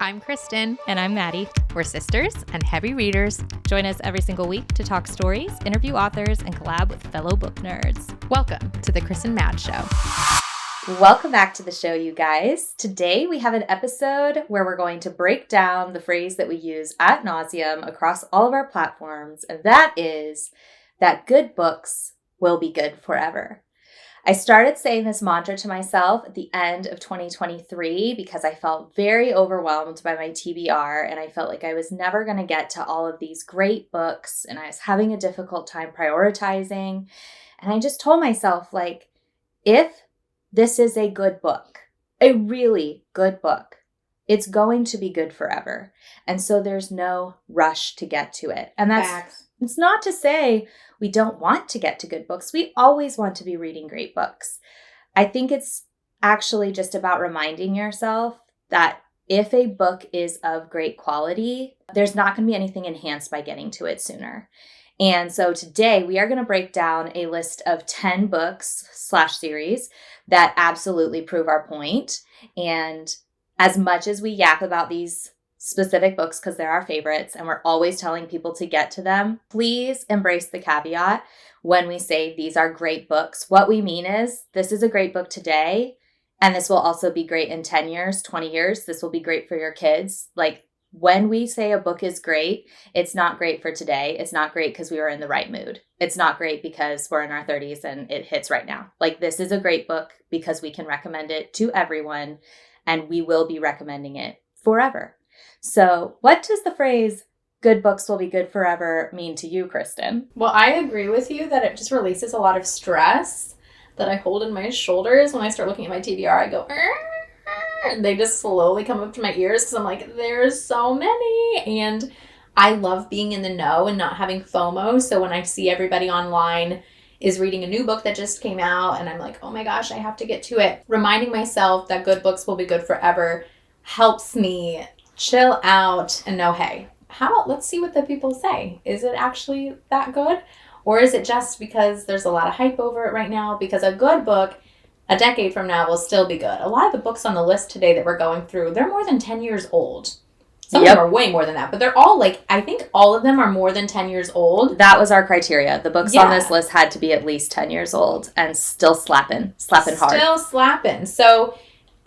I'm Kristen. And I'm Maddie. We're sisters and heavy readers. Join us every single week to talk stories, interview authors, and collab with fellow book nerds. Welcome to the Chris and Mad Show. Welcome back to the show, you guys. Today we have an episode where we're going to break down the phrase that we use ad nauseum across all of our platforms, and that is that good books will be good forever. I started saying this mantra to myself at the end of 2023 because I felt very overwhelmed by my TBR and I felt like I was never going to get to all of these great books and I was having a difficult time prioritizing. And I just told myself, like, if this is a good book, a really good book, it's going to be good forever. And so there's no rush to get to it. And it's not to say we don't want to get to good books. We always want to be reading great books. I think it's actually just about reminding yourself that if a book is of great quality, there's not going to be anything enhanced by getting to it sooner. And so today we are going to break down a list of 10 books/series that absolutely prove our point. And as much as we yap about these specific books because they're our favorites and we're always telling people to get to them, please embrace the caveat when we say these are great books. What we mean is this is a great book today and this will also be great in 10 years, 20 years. This will be great for your kids. Like when we say a book is great, it's not great for today. It's not great because we were in the right mood. It's not great because we're in our 30s and it hits right now. Like this is a great book because we can recommend it to everyone and we will be recommending it forever. So what does the phrase, good books will be good forever, mean to you, Kristen? Well, I agree with you that it just releases a lot of stress that I hold in my shoulders. When I start looking at my TBR, I go, and they just slowly come up to my ears because I'm like, there's so many. And I love being in the know and not having FOMO. So when I see everybody online is reading a new book that just came out and I'm like, oh my gosh, I have to get to it. Reminding myself that good books will be good forever helps me chill out and know, hey, let's see what the people say. Is it actually that good? Or is it just because there's a lot of hype over it right now? Because a good book a decade from now will still be good. A lot of the books on the list today that we're going through, they're more than 10 years old. Some of them are way more than that, but they're all I think all of them are more than 10 years old. That was our criteria. The books on this list had to be at least 10 years old and still slapping hard. Still slapping. So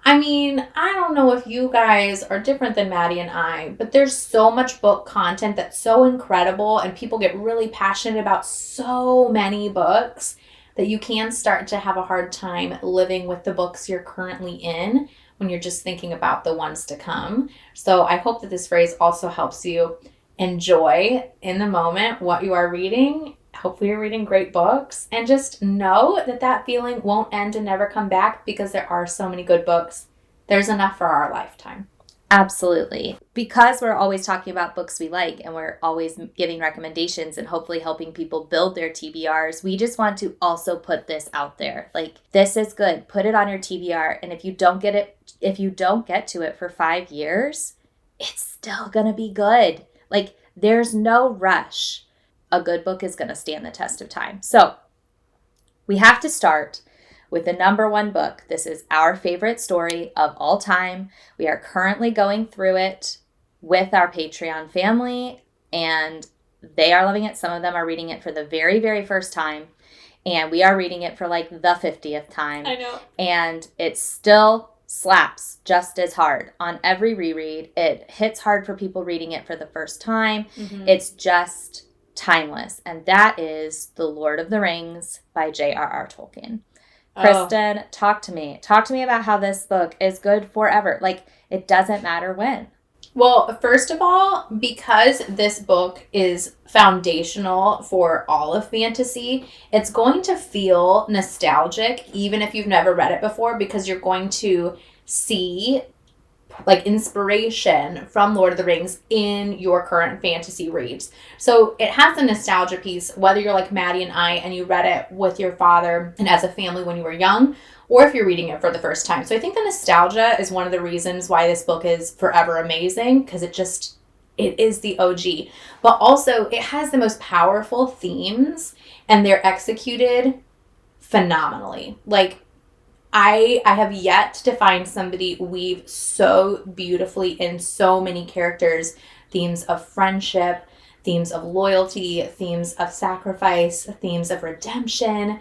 I mean, I don't know if you guys are different than Maddie and I, but there's so much book content that's so incredible and people get really passionate about so many books that you can start to have a hard time living with the books you're currently in when you're just thinking about the ones to come. So I hope that this phrase also helps you enjoy in the moment what you are reading. Hopefully you're reading great books and just know that feeling won't end and never come back because there are so many good books. There's enough for our lifetime. Absolutely. Because we're always talking about books we like and we're always giving recommendations and hopefully helping people build their TBRs, we just want to also put this out there. Like, this is good. Put it on your TBR. And if you don't get to it for 5 years, it's still going to be good. Like, there's no rush. A good book is going to stand the test of time. So we have to start with the number one book. This is our favorite story of all time. We are currently going through it with our Patreon family, and they are loving it. Some of them are reading it for the very, very first time, and we are reading it for like the 50th time. I know. And it still slaps just as hard on every reread. It hits hard for people reading it for the first time. Mm-hmm. It's just timeless, and that is The Lord of the Rings by J.R.R. Tolkien. Kristen, talk to me about how this book is good forever. Like, it doesn't matter when. Well, first of all, because this book is foundational for all of fantasy, it's going to feel nostalgic even if you've never read it before, because you're going to see like inspiration from Lord of the Rings in your current fantasy reads. So it has a nostalgia piece, whether you're like Maddie and I and you read it with your father and as a family when you were young, or if you're reading it for the first time. So I think the nostalgia is one of the reasons why this book is forever amazing, because it is the OG. But also it has the most powerful themes and they're executed phenomenally. Like, I have yet to find somebody weave so beautifully in so many characters, themes of friendship, themes of loyalty, themes of sacrifice, themes of redemption.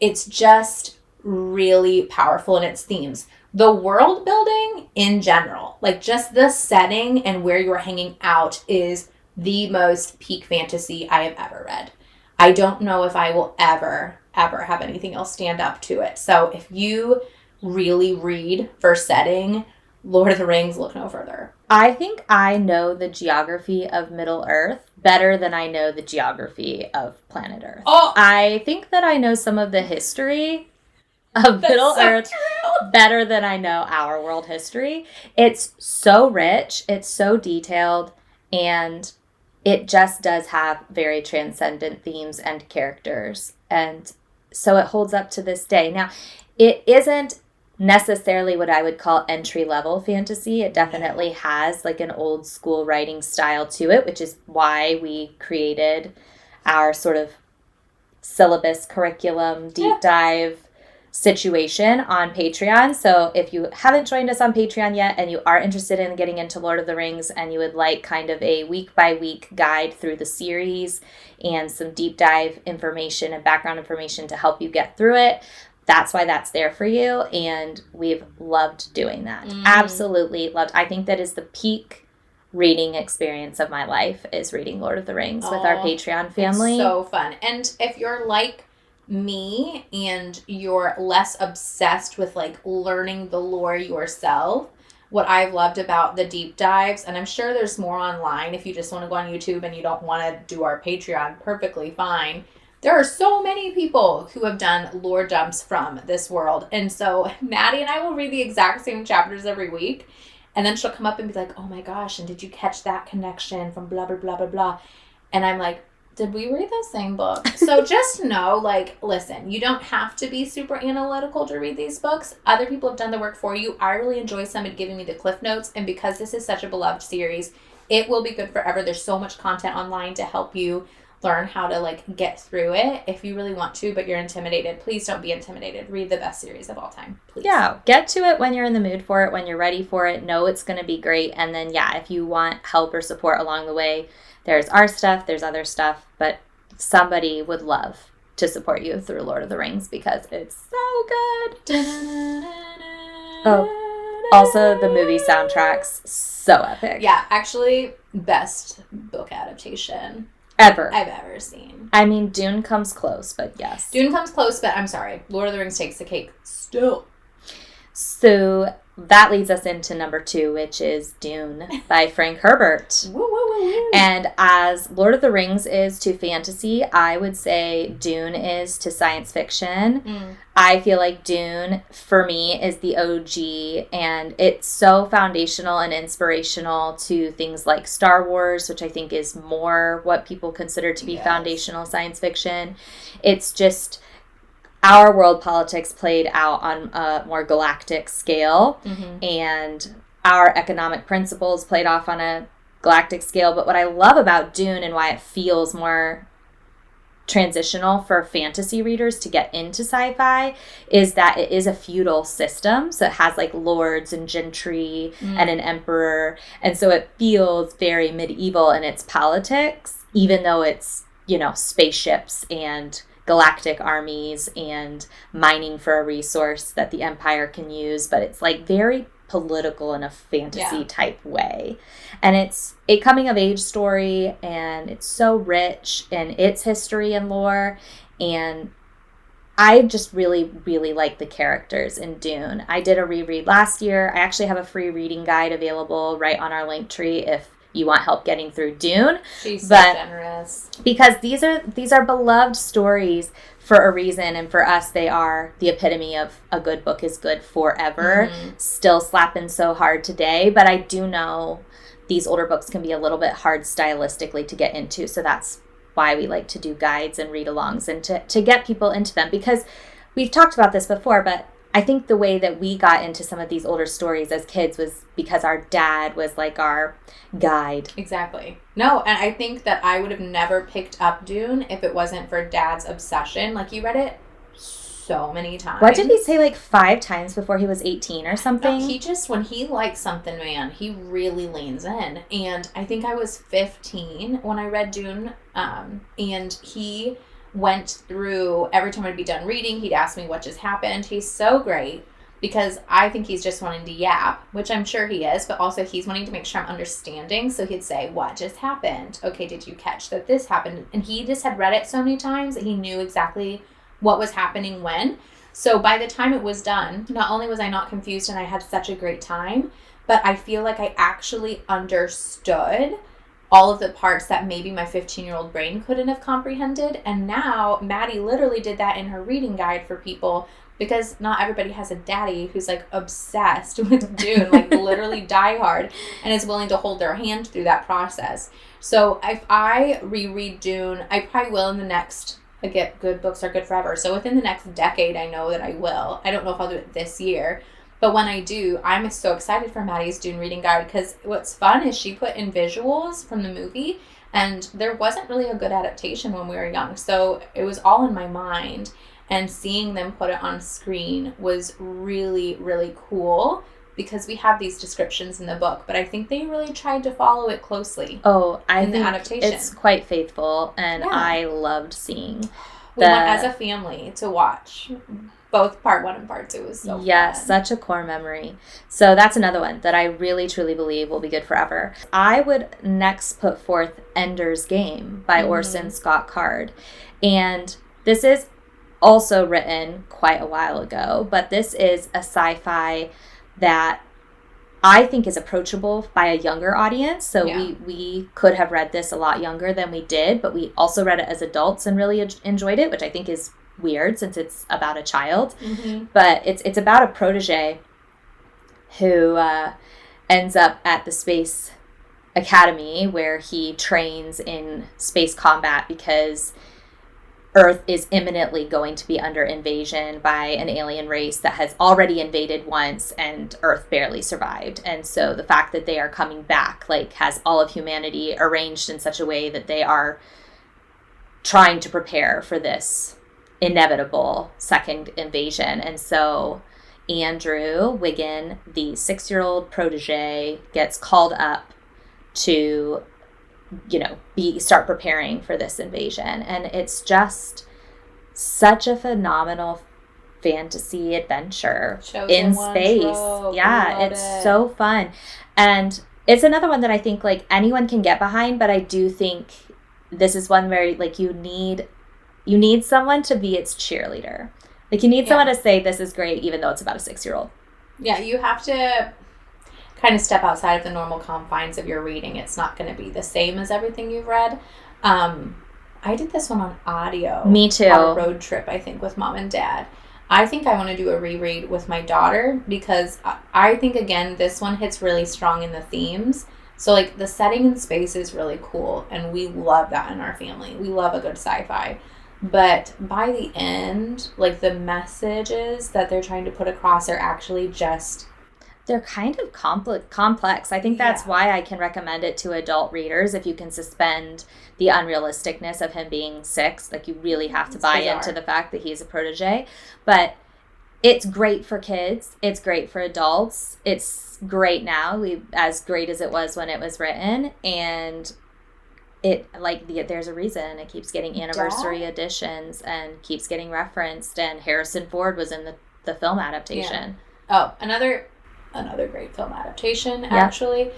It's just really powerful in its themes. The world building in general, like just the setting and where you're hanging out, is the most peak fantasy I have ever read. I don't know if I will ever have anything else stand up to it. So if you really read for setting, Lord of the Rings, look no further. I think I know the geography of Middle Earth better than I know the geography of planet Earth. Oh! I think that I know some of the history of Middle Earth better than I know our world history. It's so rich, it's so detailed, and it just does have very transcendent themes and characters. And so it holds up to this day. Now, it isn't necessarily what I would call entry-level fantasy. It definitely has like an old school writing style to it, which is why we created our sort of syllabus curriculum deep dive situation on Patreon. So if you haven't joined us on Patreon yet and you are interested in getting into Lord of the Rings and you would like kind of a week-by-week guide through the series and some deep dive information and background information to help you get through it, that's why that's there for you. And we've loved doing that. Absolutely loved. I think that is the peak reading experience of my life, is reading Lord of the Rings with our Patreon family. It's so fun. And if you're like me and you're less obsessed with like learning the lore yourself, what I've loved about the deep dives, and I'm sure there's more online if you just want to go on YouTube and you don't want to do our Patreon, perfectly fine. There are so many people who have done lore dumps from this world. And so Maddie and I will read the exact same chapters every week. And then she'll come up and be like, oh my gosh, and did you catch that connection from blah, blah, blah, blah, blah. And I'm like, did we read the same book? So just know, like, listen, you don't have to be super analytical to read these books. Other people have done the work for you. I really enjoy somebody giving me the cliff notes. And because this is such a beloved series, it will be good forever. There's so much content online to help you learn how to, like, get through it if you really want to, but you're intimidated. Please don't be intimidated. Read the best series of all time, please. Yeah, get to it when you're in the mood for it, when you're ready for it. Know it's going to be great. And then, yeah, if you want help or support along the way, there's our stuff, there's other stuff, but somebody would love to support you through Lord of the Rings because it's so good. Oh, also the movie soundtracks, so epic. Yeah, actually, best book adaptation ever I've ever seen. I mean, Dune comes close, but yes. Dune comes close, but I'm sorry. Lord of the Rings takes the cake still. So that leads us into number 2, which is Dune by Frank Herbert. Woo, woo, woo, woo. And as Lord of the Rings is to fantasy, I would say Dune is to science fiction. I feel like Dune, for me, is the OG, and it's so foundational and inspirational to things like Star Wars, which I think is more what people consider to be foundational science fiction. It's just our world politics played out on a more galactic scale, and our economic principles played off on a galactic scale. But what I love about Dune and why it feels more transitional for fantasy readers to get into sci-fi is that it is a feudal system. So it has like lords and gentry and an emperor. And so it feels very medieval in its politics, even though it's, you know, spaceships and galactic armies and mining for a resource that the Empire can use, but it's like very political in a fantasy type way. And it's a coming of age story, and it's so rich in its history and lore, and I just really, really like the characters in Dune. I did a reread last year. I actually have a free reading guide available right on our link tree if you want help getting through Dune. She's so generous. Because these are beloved stories for a reason, and for us they are the epitome of a good book is good forever. Still slapping so hard today, but I do know these older books can be a little bit hard stylistically to get into, so that's why we like to do guides and read-alongs and to get people into them, because we've talked about this before, but I think the way that we got into some of these older stories as kids was because our dad was like our guide. Exactly. No, and I think that I would have never picked up Dune if it wasn't for Dad's obsession. Like, you read it so many times. What did he say, like 5 times before he was 18 or something? No, he just, when he likes something, man, he really leans in. And I think I was 15 when I read Dune, and he went through, every time I'd be done reading, he'd ask me what just happened. He's so great because I think he's just wanting to yap, which I'm sure he is, but also he's wanting to make sure I'm understanding. So he'd say, what just happened? Okay, did you catch that this happened? And he just had read it so many times that he knew exactly what was happening when. So by the time it was done, not only was I not confused and I had such a great time, but I feel like I actually understood all of the parts that maybe my 15-year-old brain couldn't have comprehended. And now Maddie literally did that in her reading guide for people, because not everybody has a daddy who's like obsessed with Dune, like literally diehard, and is willing to hold their hand through that process. So if I reread Dune, I probably will in the next, again, good books are good forever. So within the next decade, I know that I will. I don't know if I'll do it this year. But when I do, I'm so excited for Maddie's Dune reading guide, because what's fun is she put in visuals from the movie, and there wasn't really a good adaptation when we were young. So it was all in my mind, and seeing them put it on screen was really, really cool, because we have these descriptions in the book, but I think they really tried to follow it closely. Oh, I think think the adaptation. it's quite faithful, and Yeah. I loved seeing We went as a family to watch both part 1 and part 2. It was so yes, fun. such a core memory. So that's another one that I really truly believe will be good forever. I would next put forth Ender's Game by Orson Scott Card. And this is also written quite a while ago, but this is a sci-fi that I think is approachable by a younger audience. So we could have read this a lot younger than we did, but we also read it as adults and really enjoyed it, which I think is weird since it's about a child. But it's about a protege who ends up at the Space Academy, where he trains in space combat because Earth is imminently going to be under invasion by an alien race that has already invaded once, and Earth barely survived. And so the fact that they are coming back, like, has all of humanity arranged in such a way that they are trying to prepare for this inevitable second invasion. And so Andrew Wiggin, the 6-year-old protege, gets called up to, start preparing for this invasion. And it's just such a phenomenal fantasy adventure in space. Yeah, it's so fun. And it's another one that I think, like, anyone can get behind, but I do think this is one where, like, you need someone to be its cheerleader. Like, you need someone to say, this is great, even though it's about a 6-year-old. Yeah, you have to kind of step outside of the normal confines of your reading. It's not going to be the same as everything you've read. I did this one on audio. Me too. On a road trip, I think, with Mom and Dad. I think I want to do a reread with my daughter, because I think, again, this one hits really strong in the themes. So, like, the setting in space is really cool, and we love that in our family. We love a good sci-fi. But by the end, like, the messages that they're trying to put across are actually just... They're kind of complex. I think that's why I can recommend it to adult readers. If you can suspend the unrealisticness of him being 6, like, you really have to buy into the fact that he's a protege. But it's great for kids. It's great for adults. It's great now, as great as it was when it was written. And it, like, there's a reason it keeps getting anniversary editions and keeps getting referenced. And Harrison Ford was in the film adaptation. Yeah. Oh, another great film adaptation, actually.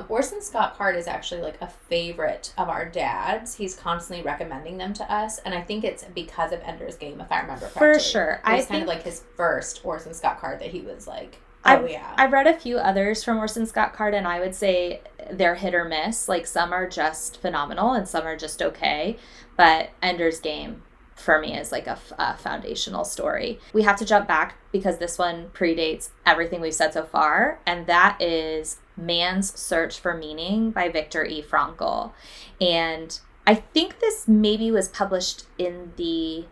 Orson Scott Card is actually, like, a favorite of our dad's. He's constantly recommending them to us, and I think it's because of Ender's Game, if I remember correctly. For sure. It was kind of like his first Orson Scott Card that he was like, I've read a few others from Orson Scott Card, and I would say they're hit or miss. Like, some are just phenomenal, and some are just okay. But Ender's Game, for me, is like a foundational story. We have to jump back because this one predates everything we've said so far, and that is Man's Search for Meaning by Viktor E. Frankl. And I think this maybe was published in the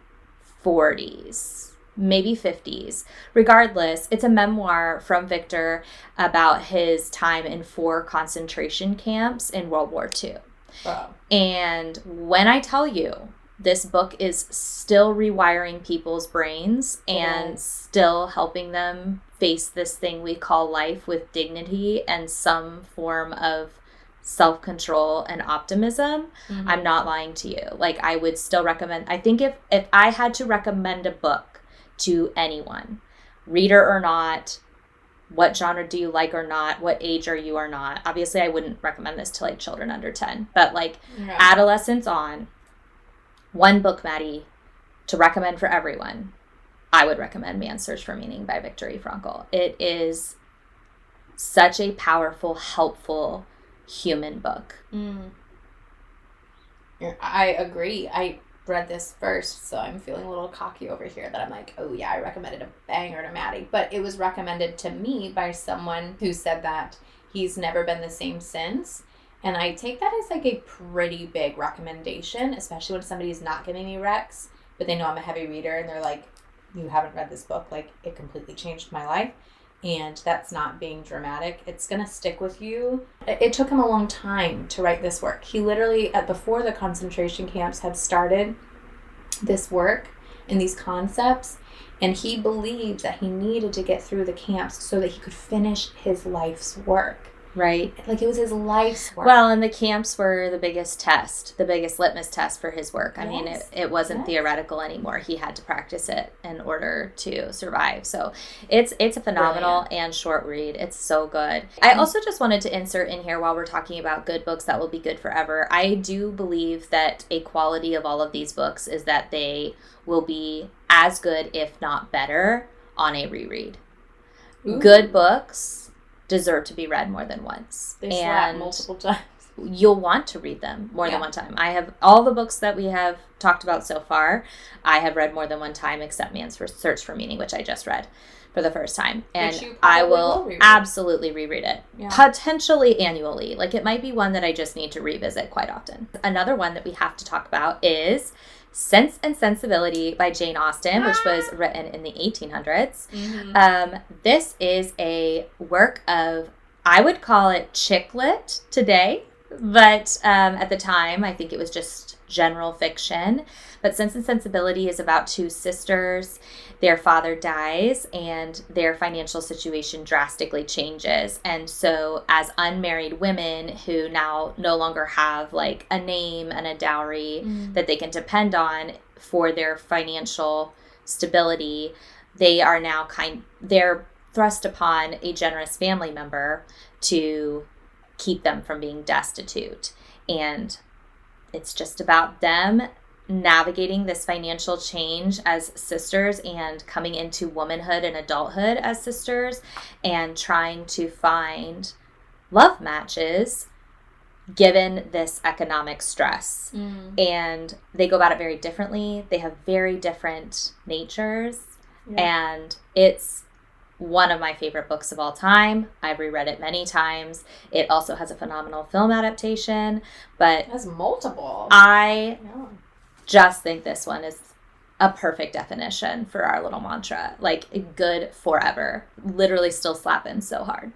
40s, maybe 50s. Regardless, it's a memoir from Viktor about his time in 4 concentration camps in World War II. Wow. And when I tell you this book is still rewiring people's brains and still helping them face this thing we call life with dignity and some form of self-control and optimism. Mm-hmm. I'm not lying to you. Like, I would still recommend, I think if I had to recommend a book to anyone, reader or not, what genre do you like or not, what age are you or not, obviously I wouldn't recommend this to like children under 10, but like adolescents on, one book, Maddie, to recommend for everyone, I would recommend Man's Search for Meaning by Viktor Frankl. It is such a powerful, helpful human book. I agree. I read this first, so I'm feeling a little cocky over here that I'm like, oh yeah, I recommended a banger to Maddie. But it was recommended to me by someone who said that he's never been the same since. And I take that as like a pretty big recommendation, especially when somebody's not giving me recs, but they know I'm a heavy reader and they're like, you haven't read this book, like it completely changed my life. And that's not being dramatic. It's going to stick with you. It took him a long time to write this work. He literally, before the concentration camps had started this work and these concepts, and he believed that he needed to get through the camps so that he could finish his life's work. Right. Like it was his life's work. Well, and the camps were the biggest test, the biggest litmus test for his work. I mean, it wasn't theoretical anymore. He had to practice it in order to survive. So it's a phenomenal and short read. It's so good. I also just wanted to insert in here while we're talking about good books that will be good forever. I do believe that a quality of all of these books is that they will be as good, if not better, on a reread. Ooh. Good books deserve to be read more than once. They slap multiple times. You'll want to read them more than one time. I have all the books that we have talked about so far, I have read more than one time except Man's Search for Meaning, which I just read for the first time. And I will absolutely reread it. Yeah. Potentially annually. Like it might be one that I just need to revisit quite often. Another one that we have to talk about is Sense and Sensibility by Jane Austen, which was written in the 1800s. Mm-hmm. This is a work of, I would call it chick lit today, but at the time, I think it was just general fiction. But Sense and Sensibility is about two sisters. Their father dies and their financial situation drastically changes. And so as unmarried women who now no longer have like a name and a dowry that they can depend on for their financial stability, they are now they're thrust upon a generous family member to keep them from being destitute. And it's just about them navigating this financial change as sisters and coming into womanhood and adulthood as sisters and trying to find love matches given this economic stress. And they go about it very differently. They have very different natures. And it's one of my favorite books of all time. I've reread it many times. It also has a phenomenal film adaptation, but it has multiple. I just think this one is a perfect definition for our little mantra. Like, good forever. Literally still slapping so hard.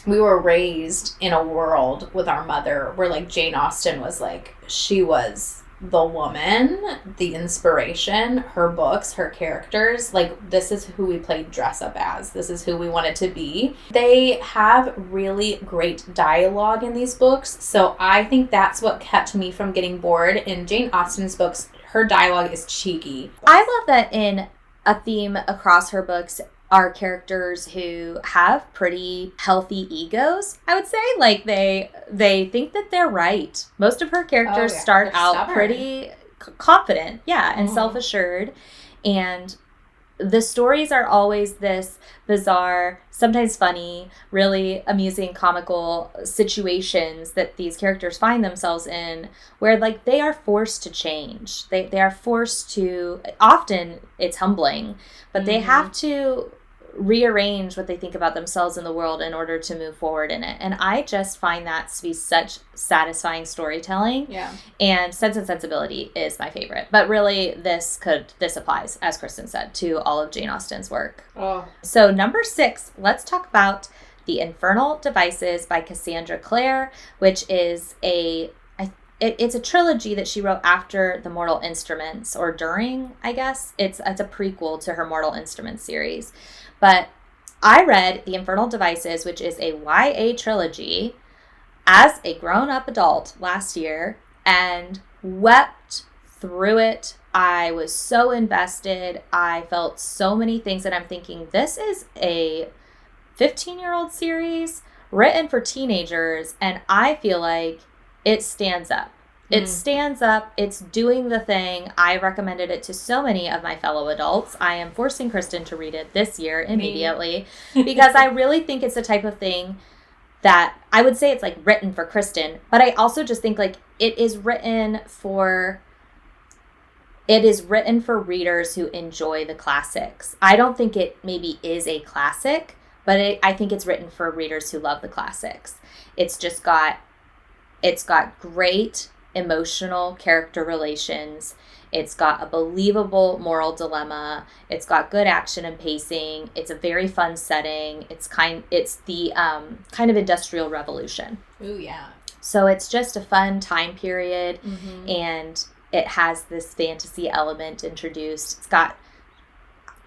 We were raised in a world with our mother where, like, Jane Austen was, like, she was the woman, the inspiration, her books, her characters. Like, this is who we played dress up as. This is who we wanted to be. They have really great dialogue in these books, so I think that's what kept me from getting bored. In Jane Austen's books, her dialogue is cheeky. I love that in a theme across her books are characters who have pretty healthy egos, I would say. Like, they think that they're right. Most of her characters start out pretty confident, and self-assured. And the stories are always this bizarre, sometimes funny, really amusing, comical situations that these characters find themselves in where, like, they are forced to change. They are forced to, often it's humbling, but they have to rearrange what they think about themselves in the world in order to move forward in it. And I just find that to be such satisfying storytelling. Yeah. And Sense and Sensibility is my favorite. But really, this applies, as Kristen said, to all of Jane Austen's work. Oh. So number 6, let's talk about The Infernal Devices by Cassandra Clare, which is it's a trilogy that she wrote after the Mortal Instruments, or during, I guess. It's a prequel to her Mortal Instruments series. But I read The Infernal Devices, which is a YA trilogy, as a grown-up adult last year, and wept through it. I was so invested. I felt so many things that I'm thinking, this is a 15-year-old series written for teenagers, and I feel like it stands up. It stands up. It's doing the thing. I recommended it to so many of my fellow adults. I am forcing Kristen to read it this year immediately because I really think it's the type of thing that I would say it's like written for Kristen, but I also just think like it is written for readers who enjoy the classics. I don't think it maybe is a classic, but I think it's written for readers who love the classics. It's got great emotional character relations. It's got a believable moral dilemma. It's got good action and pacing. It's a very fun setting. It's the kind of Industrial Revolution. Ooh, yeah. So it's just a fun time period, and it has this fantasy element introduced.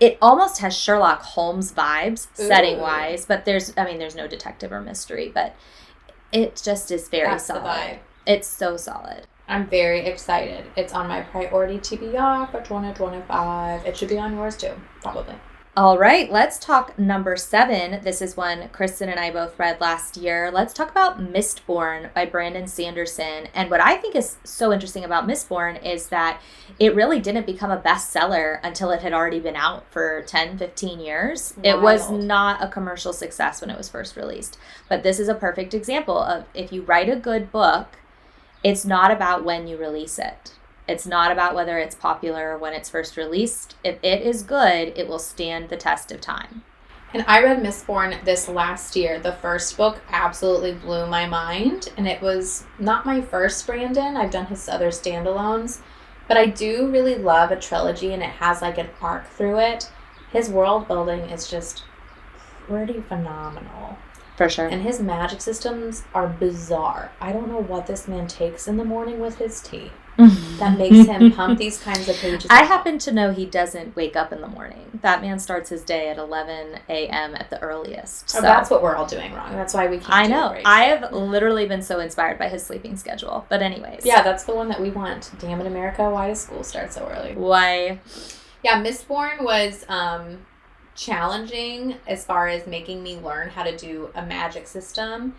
It almost has Sherlock Holmes vibes, setting-wise, but there's no detective or mystery, but it just is very solid. The vibe. It's so solid. I'm very excited. It's on my priority TBR for 2025. It should be on yours too, probably. All right, let's talk number 7. This is one Kristen and I both read last year. Let's talk about Mistborn by Brandon Sanderson. And what I think is so interesting about Mistborn is that it really didn't become a bestseller until it had already been out for 10, 15 years. Wild. It was not a commercial success when it was first released. But this is a perfect example of if you write a good book, it's not about when you release it. It's not about whether it's popular when it's first released. If it is good, it will stand the test of time. And I read Mistborn this last year. The first book absolutely blew my mind. And it was not my first Brandon. I've done his other standalones. But I do really love a trilogy, and it has like an arc through it. His world building is just pretty phenomenal. For sure. And his magic systems are bizarre. I don't know what this man takes in the morning with his tea that makes him pump these kinds of pages I out. happen to know he doesn't wake up in the morning. That man starts his day at 11 a.m. at the earliest. So that's what we're all doing wrong. That's why we can't I know. I have literally been so inspired by his sleeping schedule. But anyways. Yeah, that's the one that we want. Damn it, America. Why does school start so early? Why? Yeah, Mistborn was challenging as far as making me learn how to do a magic system.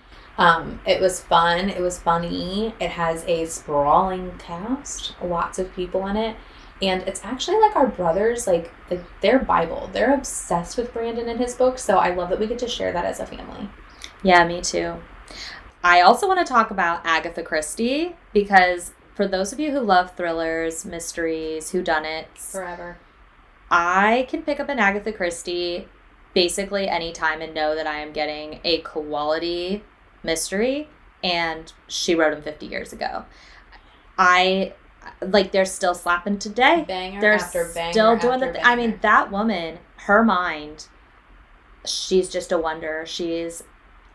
It was fun. It was funny. It has a sprawling cast, lots of people in it. And it's actually like our brothers, like their Bible. They're obsessed with Brandon and his books. So I love that we get to share that as a family. Yeah, me too. I also want to talk about Agatha Christie, because for those of you who love thrillers, mysteries, whodunits, forever, I can pick up an Agatha Christie basically anytime and know that I am getting a quality mystery, and she wrote them 50 years ago. They're still slapping today. Banger they're after banger still doing after the banger. I mean, that woman, her mind, she's just a wonder. She's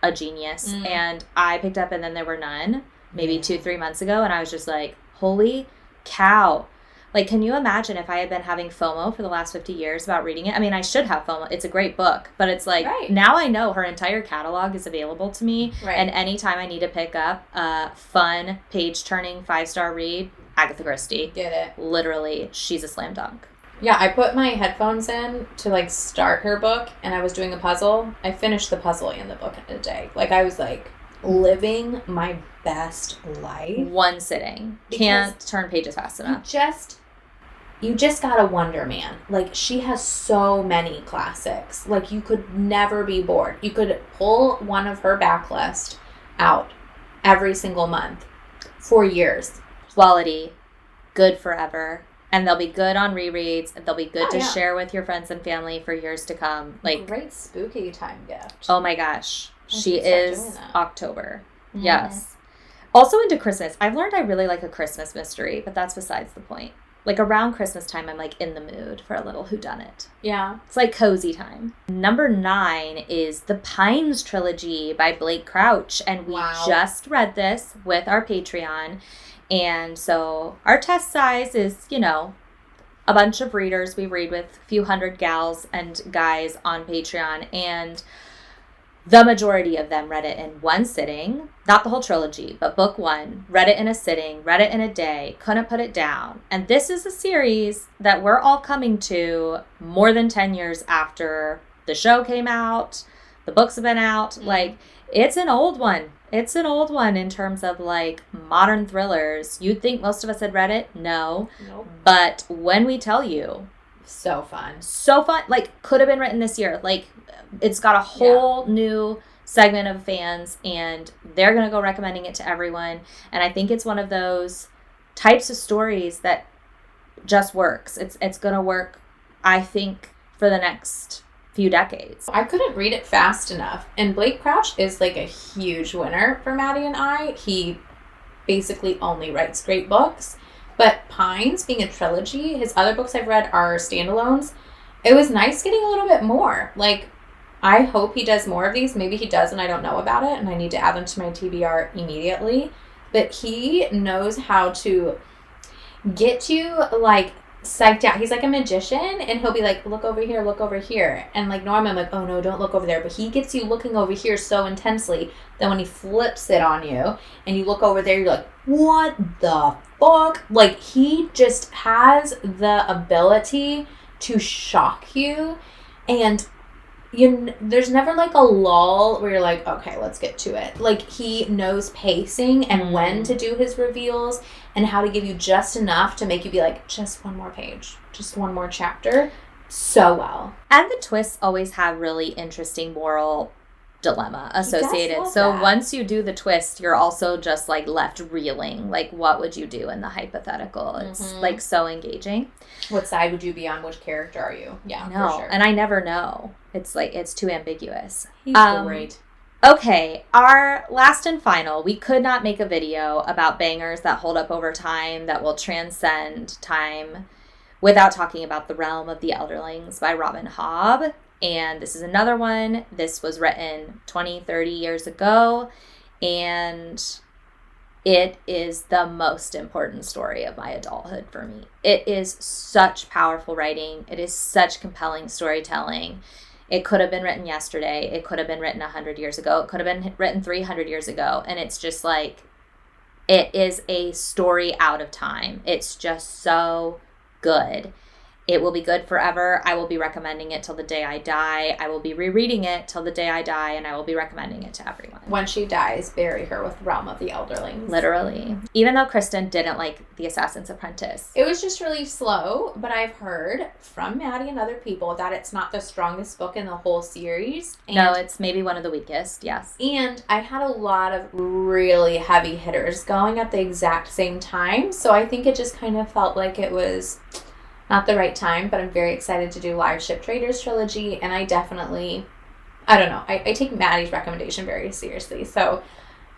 a genius. And I picked up And Then There Were None maybe 2-3 months ago, and I was just like, holy cow. Like, can you imagine if I had been having FOMO for the last 50 years about reading it? I mean, I should have FOMO. It's a great book. But it's like, now I know her entire catalog is available to me. Right. And anytime I need to pick up a fun, page-turning, 5-star read, Agatha Christie. Get it. Literally, she's a slam dunk. Yeah, I put my headphones in to, like, start her book, and I was doing a puzzle. I finished the puzzle and the book in a day. Like, I was, like, living my best life. One sitting. Can't turn pages fast enough. You just gotta wonder, man. Like, she has so many classics. Like, you could never be bored. You could pull one of her backlist out every single month for years. Quality, good forever. And they'll be good on rereads. They'll be good to share with your friends and family for years to come. Like, great spooky time gift. Oh my gosh. She is October. Mm-hmm. Yes. Also into Christmas. I've learned I really like a Christmas mystery, but that's besides the point. Like, around Christmas time, I'm, like, in the mood for a little whodunit. Yeah. It's, like, cozy time. Number 9 is The Pines Trilogy by Blake Crouch. And we just read this with our Patreon. And so our test size is, a bunch of readers. We read with a few hundred gals and guys on Patreon, and the majority of them read it in one sitting. Not the whole trilogy, but book one. Read it in a sitting, read it in a day, couldn't put it down. And this is a series that we're all coming to more than 10 years after the show came out. The books have been out. Mm-hmm. Like, it's an old one. It's an old one in terms of, like, modern thrillers. You'd think most of us had read it. No. Nope. But when we tell you... So fun. So fun. Like, could have been written this year. Like, it's got a whole new segment of fans, and they're going to go recommending it to everyone. And I think it's one of those types of stories that just works. It's going to work, I think, for the next few decades. I couldn't read it fast enough. And Blake Crouch is like a huge winner for Maddie and I. He basically only writes great books. But Pines, being a trilogy, his other books I've read are standalones. It was nice getting a little bit more. Like, I hope he does more of these. Maybe he does and I don't know about it, and I need to add them to my TBR immediately. But he knows how to get you, like, psyched out. He's like a magician, and he'll be like, look over here, look over here. And, like, normally I'm like, oh, no, don't look over there. But he gets you looking over here so intensely that when he flips it on you and you look over there, you're like, what the fuck? Like, he just has the ability to shock you, and there's never like a lull where you're like, okay, let's get to it. Like, he knows pacing and when to do his reveals and how to give you just enough to make you be like, just one more page, just one more chapter, so well. And the twists always have really interesting moral dilemma associated. So that. Once you do the twist, you're also just like left reeling. Like, what would you do in the hypothetical? It's like so engaging. What side would you be on? Which character are you? Yeah, No, for sure. and I never know. It's like, it's too ambiguous. He's great. Okay, our last and final. We could not make a video about bangers that hold up over time, that will transcend time, without talking about The Realm of the Elderlings by Robin Hobb. And this is another one. This was written 20, 30 years ago, and it is the most important story of my adulthood for me. It is such powerful writing. It is such compelling storytelling. It could have been written yesterday. It could have been written 100 years ago. It could have been written 300 years ago. And it's just like, it is a story out of time. It's just so good. It will be good forever. I will be recommending it till the day I die. I will be rereading it till the day I die, and I will be recommending it to everyone. When she dies, bury her with Realm of the Elderlings. Literally. Even though Kristen didn't like The Assassin's Apprentice. It was just really slow, but I've heard from Maddie and other people that it's not the strongest book in the whole series. And No, it's maybe one of the weakest, yes. And I had a lot of really heavy hitters going at the exact same time, so I think it just kind of felt like it was not the right time, but I'm very excited to do Live Ship Traders Trilogy, and I definitely, I don't know, I take Maddie's recommendation very seriously, so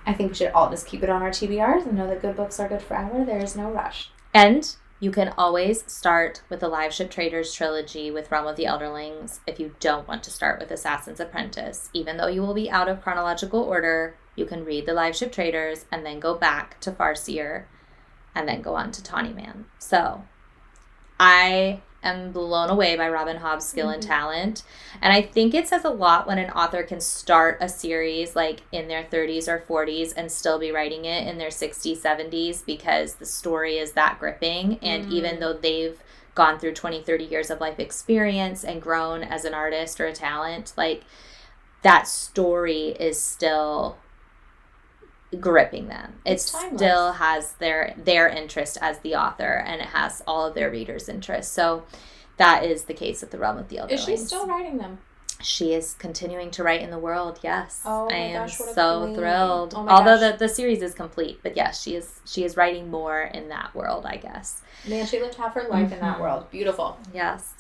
I think we should all just keep it on our TBRs and know that good books are good forever. There is no rush. And you can always start with the Live Ship Traders Trilogy with Realm of the Elderlings if you don't want to start with Assassin's Apprentice. Even though you will be out of chronological order, you can read the Live Ship Traders and then go back to Farseer and then go on to Tawny Man. So I am blown away by Robin Hobb's skill and talent. And I think it says a lot when an author can start a series like in their 30s or 40s and still be writing it in their 60s, 70s, because the story is that gripping. And even though they've gone through 20, 30 years of life experience and grown as an artist or a talent, like, that story is still gripping them. It still has their interest as the author, and it has all of their readers' interest. So that is the case with The Realm of the Elderlings. Is she still writing them? She is continuing to write in the world, yes. Oh my I am gosh, what a so queen. thrilled. Oh my Although gosh. the series is complete, but yes, she is writing more in that world, I guess. Man, she lived half her life in that world. Beautiful. Yes.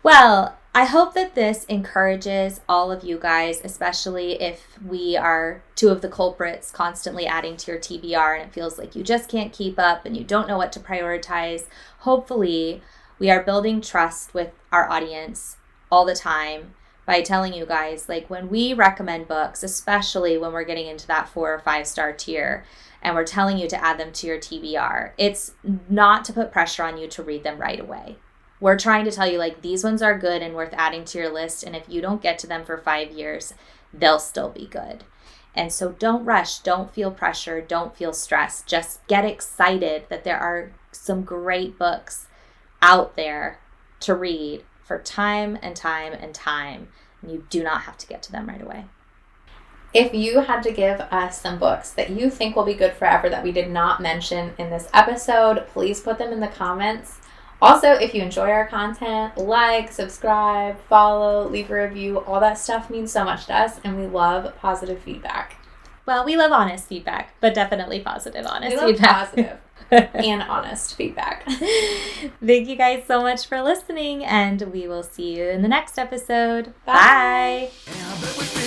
Well, I hope that this encourages all of you guys, especially if we are two of the culprits constantly adding to your TBR and it feels like you just can't keep up and you don't know what to prioritize. Hopefully, we are building trust with our audience all the time by telling you guys, like when we recommend books, especially when we're getting into that 4 or 5 star tier, and we're telling you to add them to your TBR, it's not to put pressure on you to read them right away. We're trying to tell you, like, these ones are good and worth adding to your list, and if you don't get to them for 5 years, they'll still be good. And so don't rush, don't feel pressure, don't feel stressed. Just get excited that there are some great books out there to read for time and time and time, and you do not have to get to them right away. If you had to give us some books that you think will be good forever that we did not mention in this episode, please put them in the comments. Also, if you enjoy our content, like, subscribe, follow, leave a review. All that stuff means so much to us, and we love positive feedback. Well, we love honest feedback, but definitely positive, honest we love feedback. Positive and honest feedback. Thank you guys so much for listening, and we will see you in the next episode. Bye. Bye.